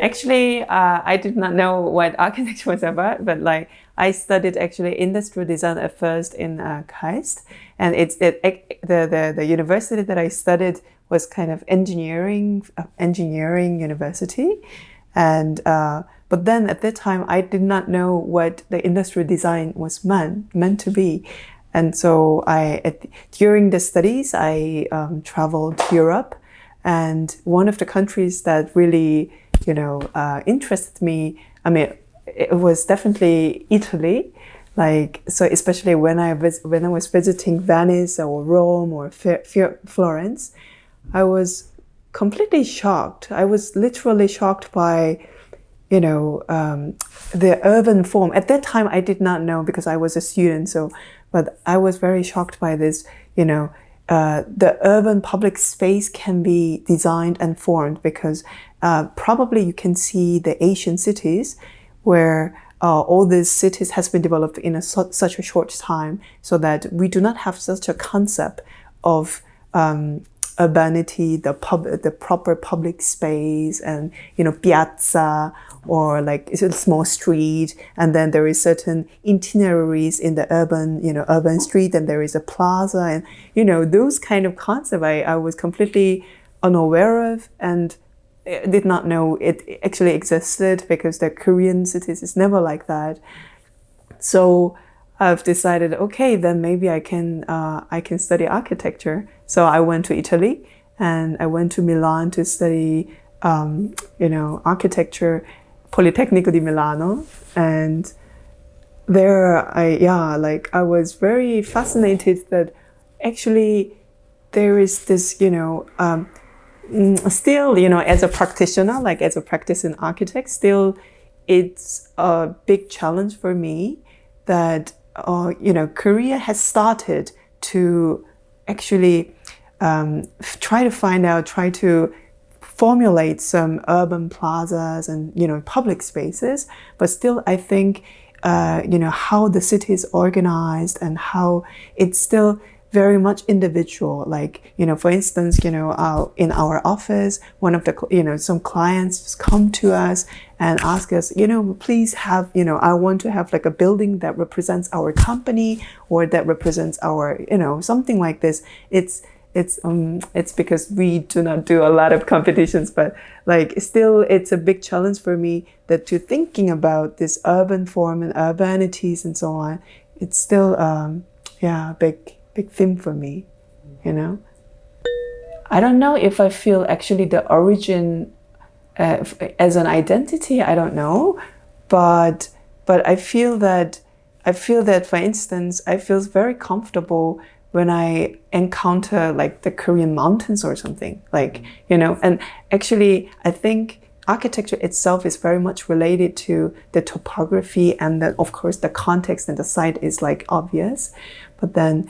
Actually, I did not know what architecture was about, but like I studied actually industrial design at first in KAIST, and the university that I studied was kind of engineering university, and but then at that time I did not know what the industrial design was meant to be, and so during the studies I traveled to Europe, and one of the countries that really interested me. I mean, it was definitely Italy. Like, so especially when I was visiting Venice or Rome or Florence, I was completely shocked. I was literally shocked by, the urban form. At that time, I did not know because I was a student. But I was very shocked by this, the urban public space can be designed and formed because probably you can see the Asian cities where all these cities has been developed in such a short time, so that we do not have such a concept of urbanity, the proper public space, and piazza, or like it's a small street, and then there is certain itineraries in the urban street, and there is a plaza, and those kind of concepts I was completely unaware of, and did not know it actually existed, because the Korean cities is never like that. So I've decided, okay, then maybe I can study architecture. So I went to Italy, and I went to Milan to study architecture, Politecnico di Milano, and there I was very fascinated that actually there is this still, as a practitioner, like as a practicing architect, still it's a big challenge for me that, Korea has started to actually try to formulate some urban plazas and, public spaces, but still I think, how the city is organized and how it's still very much individual. Like, for instance, in our office, one of the, some clients come to us and ask us, please have, I want to have like a building that represents our company, or that represents our, something like this. It's because we do not do a lot of competitions, but like still it's a big challenge for me that to thinking about this urban form and urbanities and so on. It's still, big theme for me, I don't know if I feel actually the origin as an identity, I don't know, but I feel that, for instance, I feel very comfortable when I encounter like the Korean mountains or something, like, and actually I think architecture itself is very much related to the topography, and then of course the context and the site is like obvious, but then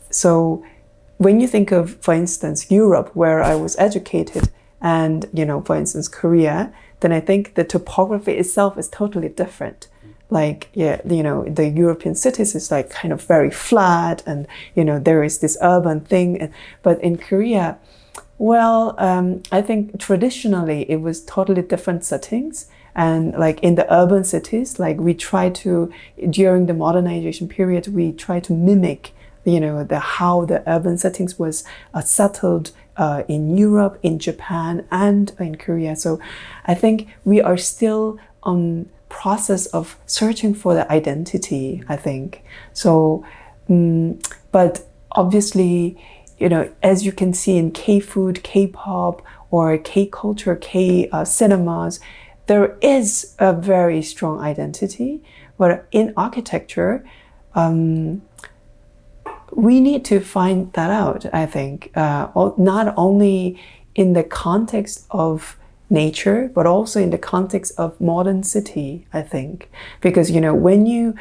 so when you think of, for instance, Europe, where I was educated, and, for instance, Korea, then I think the topography itself is totally different. Like, the European cities is like kind of very flat, and, there is this urban thing. But in Korea, well, I think traditionally it was totally different settings. And like in the urban cities, like we try to, during the modernization period, we try to mimic, how the urban settings was settled in Europe, in Japan, and in Korea. So I think we are still on process of searching for the identity, I think. So, but obviously, as you can see in K-food, K-pop, or K-culture, K-cinemas, there is a very strong identity, but in architecture, we need to find that out, I think, not only in the context of nature, but also in the context of modern city, I think. Because, when you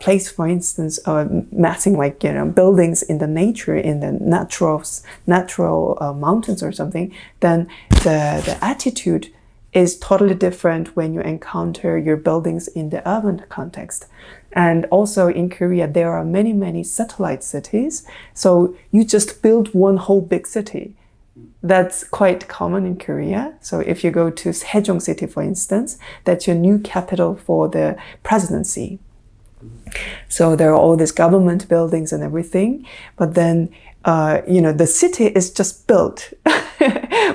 place, for instance, massing like, buildings in the nature, in the natural mountains or something, then the attitude is totally different when you encounter your buildings in the urban context. And also in Korea, there are many, many satellite cities. So you just build one whole big city. that's quite common in Korea. So if you go to Sejong City, for instance, that's your new capital for the presidency. So there are all these government buildings and everything, but then the city is just built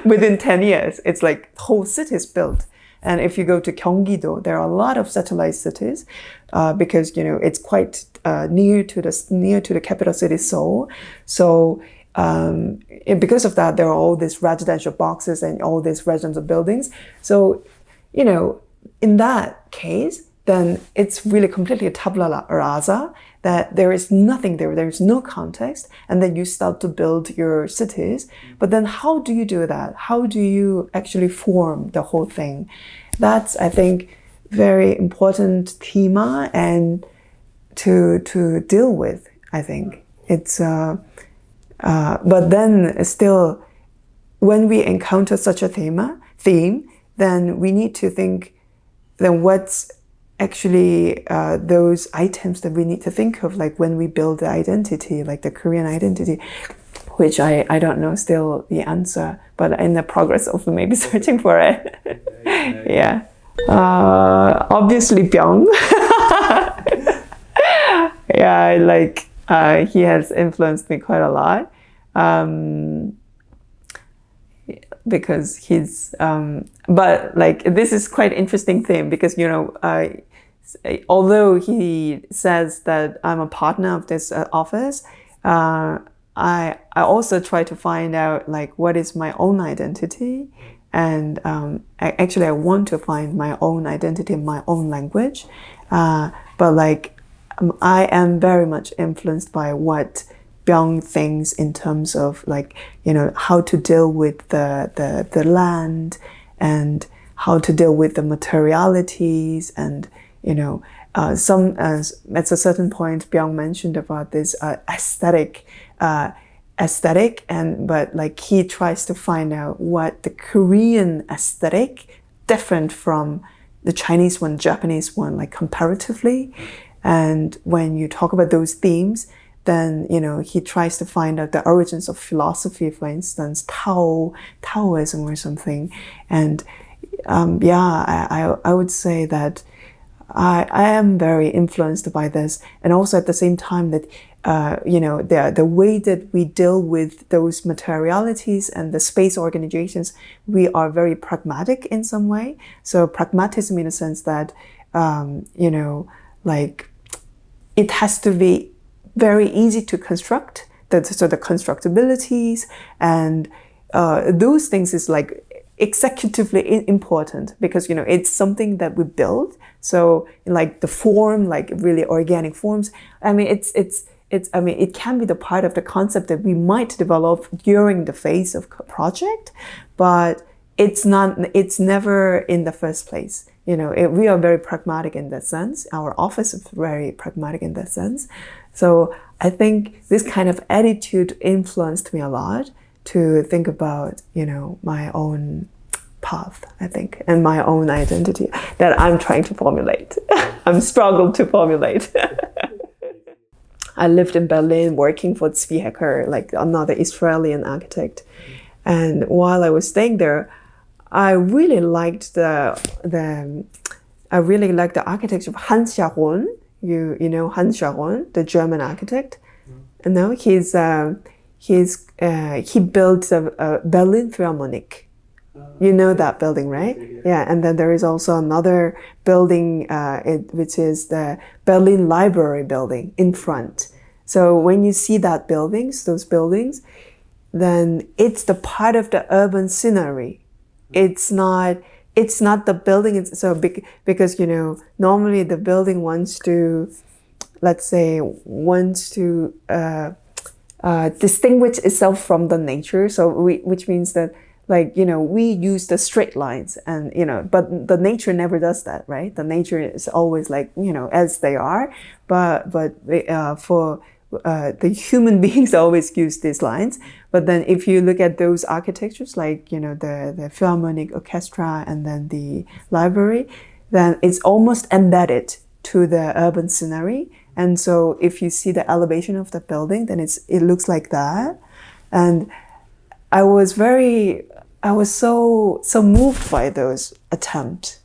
within 10 years. It's like the whole city is built. And if you go to Gyeonggi-do, there are a lot of satellite cities because it's quite near to the capital city Seoul. So because of that, there are all these residential boxes and all these residential buildings. So in that case, then it's really completely tabula rasa, that there is nothing there, there is no context, and then you start to build your cities. But then how do you do that? How do you actually form the whole thing? That's, I think, very important thema and to deal with, I think. It's but then still, when we encounter such a theme, then we need to think, then what's actually those items that we need to think of, like when we build the identity, like the Korean identity, which I don't know still the answer, but in the progress of maybe searching for it. Yeah. Obviously Byung. Yeah, like he has influenced me quite a lot. Because he's but like this is quite interesting thing, because although he says that I'm a partner of this office, I also try to find out like what is my own identity, and I want to find my own identity in my own language, but like I am very much influenced by what Byung thinks in terms of like how to deal with the land, and how to deal with the materialities, and some at a certain point Byung mentioned about this aesthetic, but like he tries to find out what the Korean aesthetic different from the Chinese one, Japanese one, like comparatively. And when you talk about those themes, then he tries to find out the origins of philosophy, for instance, Taoism or something. And I would say that I am very influenced by this, and also at the same time that the way that we deal with those materialities and the space organizations, we are very pragmatic in some way. So pragmatism in a sense that like it has to be very easy to construct, so the constructabilities and those things is like executively important, because it's something that we build. So like the form, like really organic forms, I mean it can be the part of the concept that we might develop during the phase of project, but it's never in the first place. We are very pragmatic in that sense. Our office is very pragmatic in that sense. So I think this kind of attitude influenced me a lot to think about, my own path, I think, and my own identity that I'm trying to formulate. I'm struggling to formulate. I lived in Berlin working for Jihyun, like another Israeli architect. And while I was staying there, I really liked the architecture of Han Xiaohong. You know Han Xiaohong, the German architect. No, he built a Berlin Philharmonic. You know that building, right? Yeah, and then there is also another building, which is the Berlin Library building in front. So when you see those buildings, then it's the part of the urban scenery. It's not the building. It's so big because normally the building wants to distinguish itself from the nature. So which means that we use the straight lines, and but the nature never does that, right? The nature is always as they are, but for the human beings always use these lines. But then if you look at those architectures, the Philharmonic Orchestra and then the library, then it's almost embedded to the urban scenery. And so if you see the elevation of the building, then it looks like that. And I was so moved by those attempts.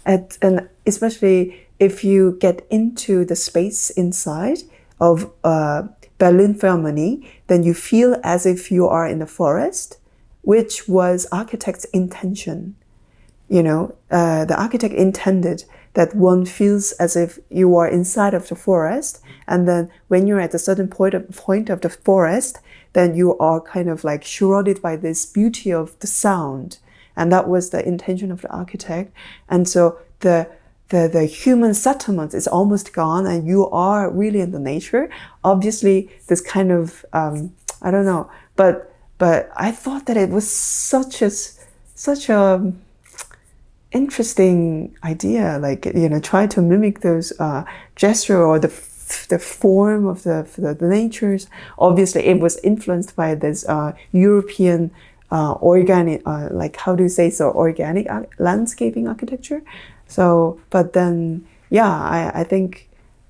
And especially if you get into the space inside of Berlin Philharmonie, then you feel as if you are in the forest, which was architect's intention. The architect intended that one feels as if you are inside of the forest, and then when you're at a certain point of the forest, then you are kind of like surrounded by this beauty of the sound. And that was the intention of the architect. And so the human settlement is almost gone, and you are really in the nature. Obviously, this kind of, I don't know, but I thought that it was such a interesting idea, like, try to mimic those gesture or the form of the natures. Obviously, it was influenced by this European organic, like, how do you say, so organic landscaping architecture. So, but then, yeah, I think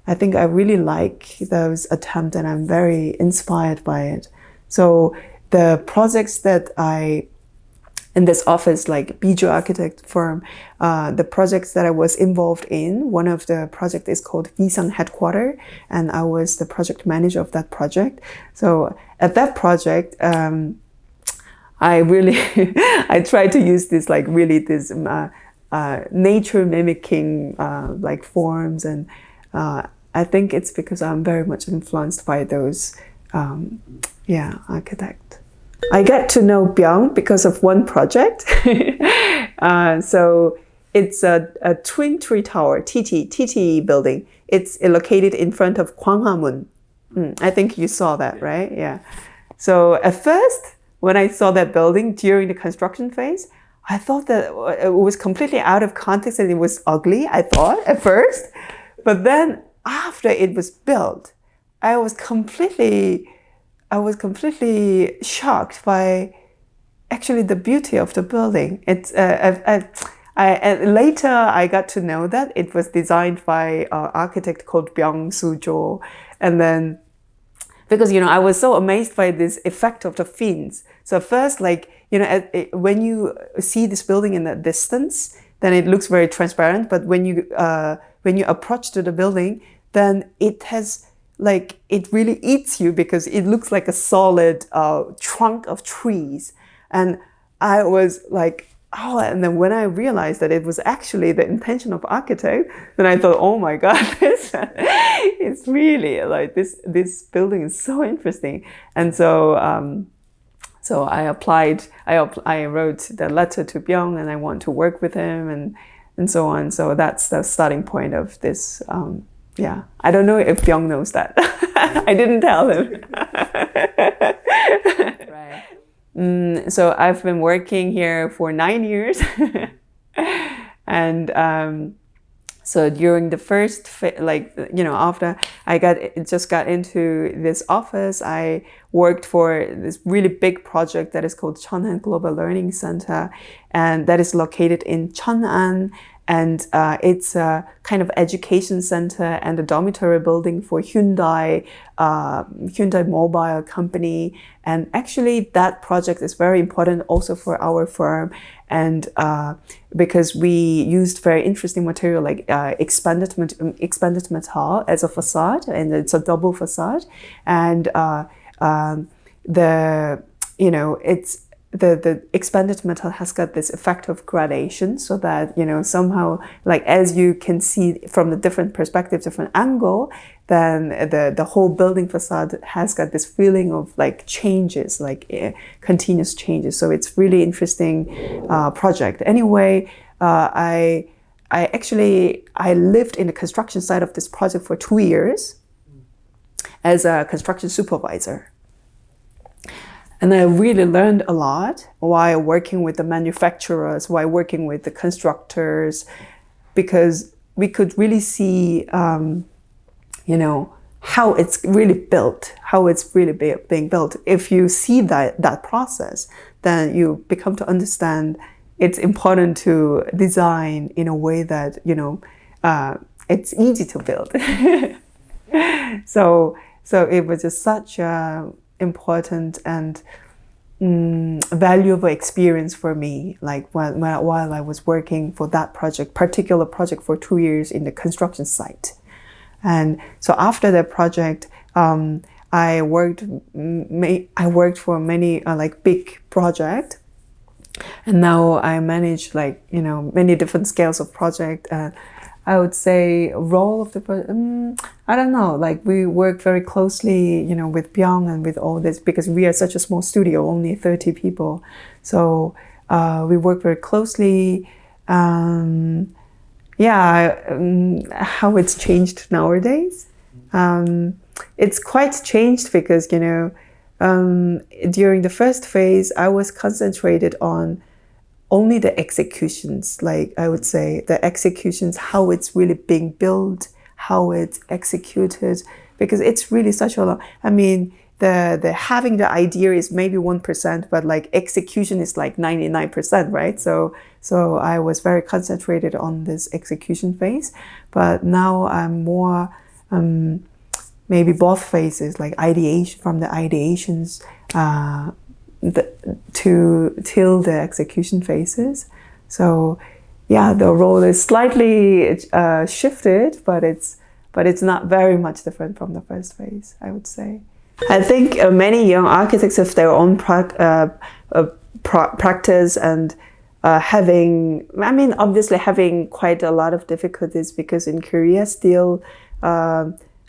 I really like those attempts, and I'm very inspired by it. So the projects that in this office, like BCHO architect firm, the projects that I was involved in, one of the project is called Visan Headquarter, and I was the project manager of that project. So at that project, I really, I tried to use this, like, really this nature mimicking like forms, and I think it's because I'm very much influenced by those, architect. I get to know Byung because of one project. So it's a twin tree tower, TT building. It's located in front of Gwanghamun. I think you saw that, right? Yeah. So at first, when I saw that building during the construction phase, I thought that it was completely out of context and it was ugly, I thought, at first. But then after it was built, I was completely shocked by actually the beauty of the building. It's later I got to know that it was designed by an architect called Byung Soo-jo, and then because I was so amazed by this effect of the fins. So first, like, when you see this building in the distance, then it looks very transparent. But when you approach to the building, then it has, like, it really eats you because it looks like a solid trunk of trees. And I was like, oh, and then when I realized that it was actually the intention of architect, then I thought, oh my God, it's really like this building is so interesting. And so so I applied, I wrote the letter to Byung, and I want to work with him and so on. So that's the starting point of this. Yeah, I don't know if Byung knows that. I didn't tell him. Right. So I've been working here for 9 years. And so during the first, after I just got into this office, I worked for this really big project that is called Cheonan Global Learning Center, and that is located in Cheonan. And it's a kind of education center and a dormitory building for Hyundai Mobile Company. And actually that project is very important also for our firm. And because we used very interesting material like expanded metal as a facade, and it's a double facade. And the expanded metal has got this effect of gradation, so that, somehow, like, as you can see from the different perspectives, different angle, then the whole building facade has got this feeling of, like, changes, like continuous changes. So it's really interesting project. Anyway, I lived in the construction side of this project for 2 years as a construction supervisor. And I really learned a lot while working with the manufacturers, while working with the constructors, because we could really see, how it's really built, how it's really being built. If you see that process, then you become to understand it's important to design in a way that, it's easy to build. So it was just such a important and valuable experience for me, like while I was working for that particular project for 2 years in the construction site. And so after that project, I worked for many like big project, and now I manage like, you know, many different scales of project. I would say role of the I don't know, like we work very closely, you know, with Byung and with all this, because we are such a small studio, only 30 people. So we work very closely. How it's changed nowadays. It's quite changed because, you know, during the first phase, I was concentrated on only the executions, like I would say the executions, how it's really being built, how it's executed, because it's really such a lot. I mean, the having the idea is maybe 1%, but like execution is like 99%, right? So I was very concentrated on this execution phase, but now I'm more maybe both phases, like ideation, from the ideations till the execution phases. So yeah, the role is slightly shifted, but it's not very much different from the first phase, I would say. I think many young architects have their own practice and obviously having quite a lot of difficulties, because in Korea still,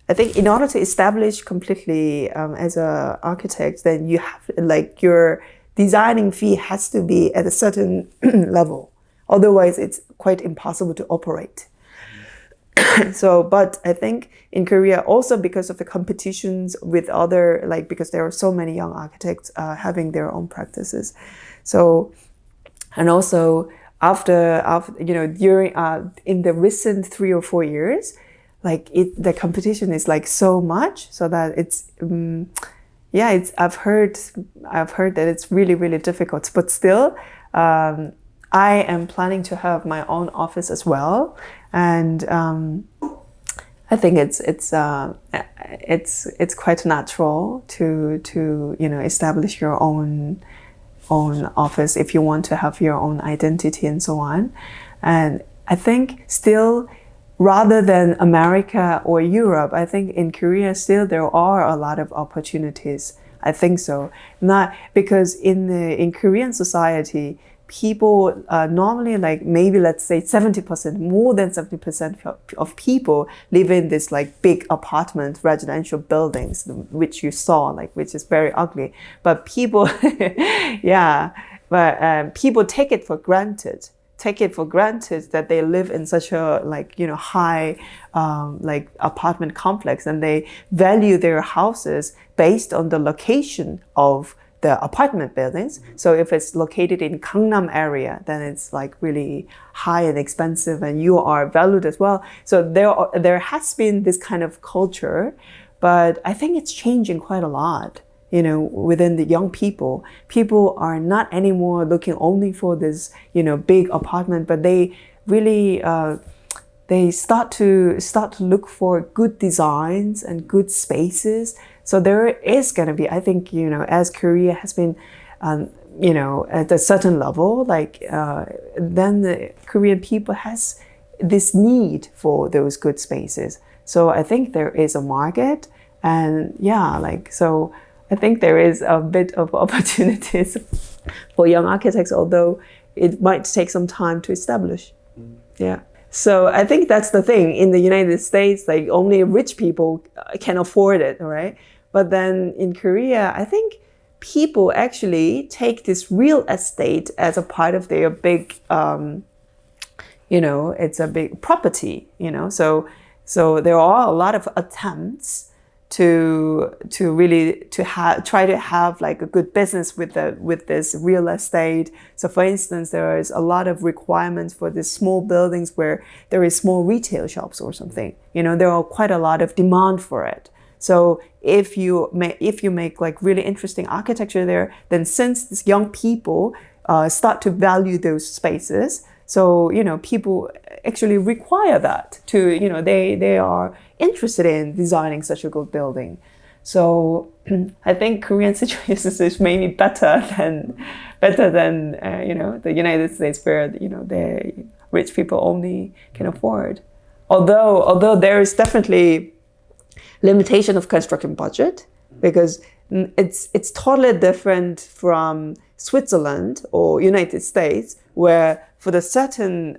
I think in order to establish completely as an architect, then you have, like, your designing fee has to be at a certain level. Otherwise, it's quite impossible to operate. So, but I think in Korea, also because of the competitions with other, like, because there are so many young architects having their own practices. So, and also after you know, during in the recent 3 or 4 years, like the competition is like so much, so that it's I've heard that it's really, really difficult. But still, I am planning to have my own office as well, and I think it's quite natural to you know, establish your own office if you want to have your own identity and so on. And I think still, rather than America or Europe, I think in Korea still there are a lot of opportunities. I think so. Not because in Korean society, people normally, like, maybe let's say 70%, more than 70% of people live in this like big apartment residential buildings, which you saw, like, which is very ugly. But people, people take it for granted that they live in such a, like, you know, high like apartment complex, and they value their houses based on the location of the apartment buildings. So if it's located in Gangnam area, then it's like really high and expensive, and you are valued as well. So there has been this kind of culture, but I think it's changing quite a lot. You know, within the young people are not anymore looking only for this, you know, big apartment, but they really they start to look for good designs and good spaces. So there is going to be, I think, you know, as Korea has been, you know, at a certain level, like then the Korean people has this need for those good spaces. So I think there is a market, and so I think there is a bit of opportunities for young architects, although it might take some time to establish. Yeah. So I think that's the thing. In the United States, like, only rich people can afford it, right? But then in Korea, I think people actually take this real estate as a part of their big, you know, it's a big property, you know. So there are a lot of attempts to really try to have like a good business with this real estate. So for instance, there is a lot of requirements for these small buildings where there is small retail shops or something. You know, there are quite a lot of demand for it. So if you make like really interesting architecture there, then since these young people start to value those spaces, so, you know, people actually require that to, you know, they are interested in designing such a good building. So I think Korean situation is maybe better than the United States, where the rich people only can afford. Although there is definitely limitation of construction budget, because it's totally different from Switzerland or United States, where for the certain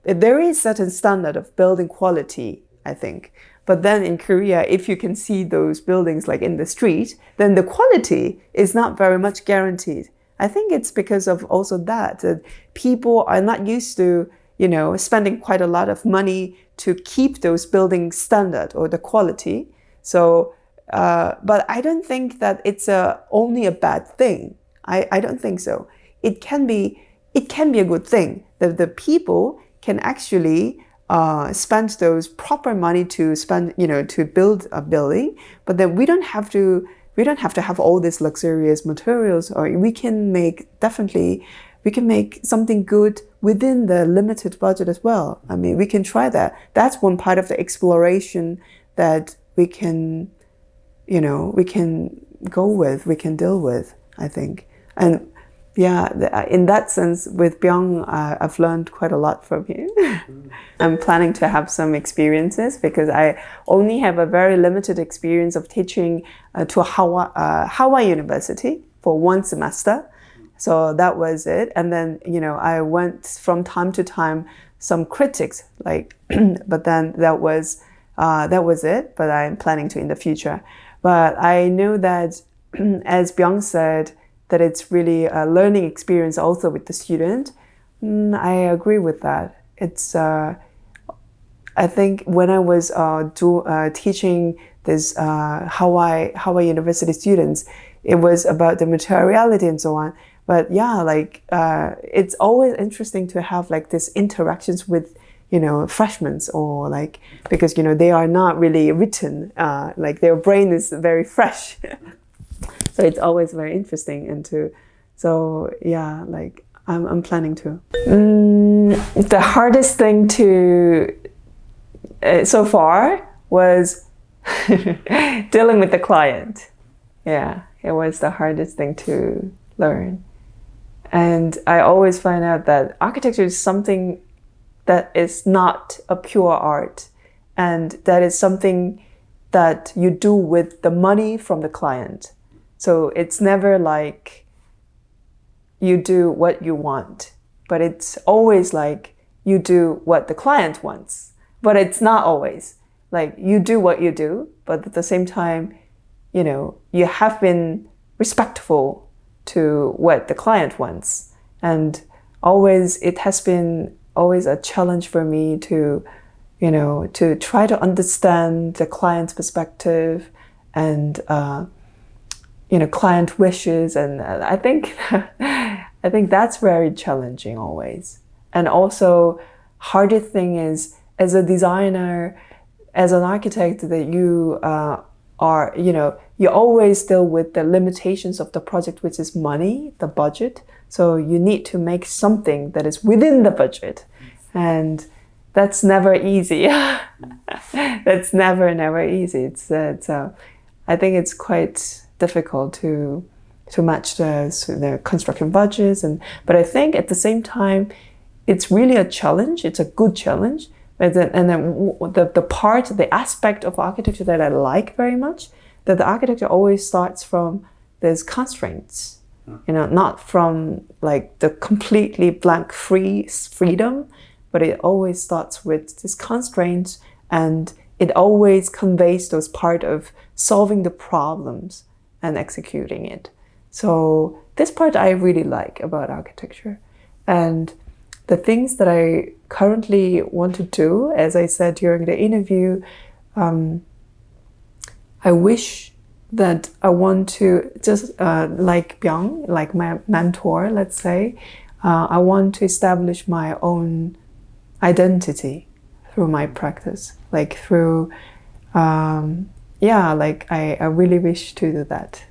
there is certain standard of building quality, I think. But then in Korea, if you can see those buildings like in the street, then the quality is not very much guaranteed. I think it's because of also that people are not used to, spending quite a lot of money to keep those buildings standard or the quality. So, but I don't think that it's only a bad thing. I don't think so. It can be a good thing that the people can actually spend those proper money to build a building, but then we don't have to have all these luxurious materials, or we can make something good within the limited budget as well. I mean, we can try that. That's one part of the exploration that we can go with, we can deal with, I think. And yeah, in that sense, with Byung, I've learned quite a lot from him. I'm planning to have some experiences, because I only have a very limited experience of teaching to Hawaii University for one semester. So that was it. And then, I went from time to time some critics, but then that was it. But I'm planning to in the future. But I know that, as Byung said, that it's really a learning experience also with the student. I agree with that. It's, I think when I was teaching this Hawaii University students, it was about the materiality and so on. But yeah, it's always interesting to have these interactions with, freshmen, or because, they are not really written, their brain is very fresh. So it's always very interesting, I'm planning to. The hardest thing so far was dealing with the client. Yeah, it was the hardest thing to learn. And I always find out that architecture is something that is not a pure art, and that is something that you do with the money from the client. So it's never like you do what you want, but it's always like you do what the client wants. But it's not always like you do what you do, but at the same time, you have been respectful to what the client wants. And it has been always a challenge for me to try to understand the client's perspective and, client wishes, and I think that's very challenging always. And also, hardest thing is, as a designer, as an architect, that you you always deal with the limitations of the project, which is money, the budget. So you need to make something that is within the budget, and that's never easy. That's never easy. It's I think it's quite difficult to match the construction budgets, but I think at the same time it's really a challenge. It's a good challenge, the aspect of architecture that I like very much, that the architecture always starts from these constraints, not from the completely blank freedom, but it always starts with these constraints, and it always conveys those part of solving the problems and executing it. So this part I really like about architecture. And the things that I currently want to do, as I said during the interview, I wish that I want to just, like Byung, like my mentor, let's say, I want to establish my own identity through my practice, I really wish to do that.